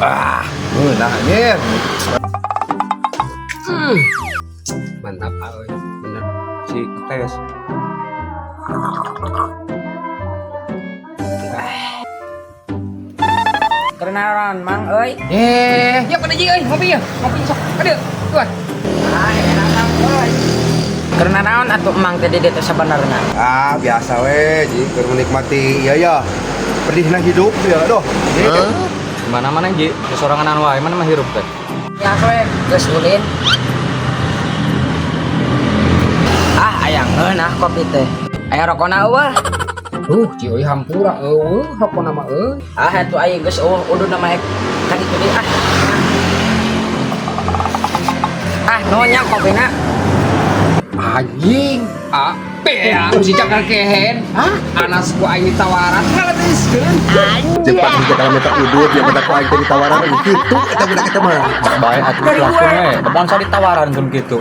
Nah anjir. Mantap euy. Bener. Si tes. Kerenaran mang euy. Ya pada ji euy, ngopi ya. Ngopi sok. Kadeu. Tuh. Enak mang euy. Kerenaran atuh emang teh teh sabenerna. Biasa we, ji keur menikmati ya. Pedihna hidup ya, aduh. Mana-mana Ji, kesorangan wae mana mah hirup teh. Ya we geus ulin. Ayang kopi teh. Aya rokona eueuh. Ji euy hampura rokona mah euy. Atuh aya geus udah nama ka ditu deui nonya kopina. Anjing, ya, si cakal kehen. Anas ku aing ditawaran ngaletiskeun. Cepat si cakal minta udut, yang minta ku aing teh ditawaran kitu eta budak eta mah. Bae atuh langsung we, mun sa ditawaran kun kitu.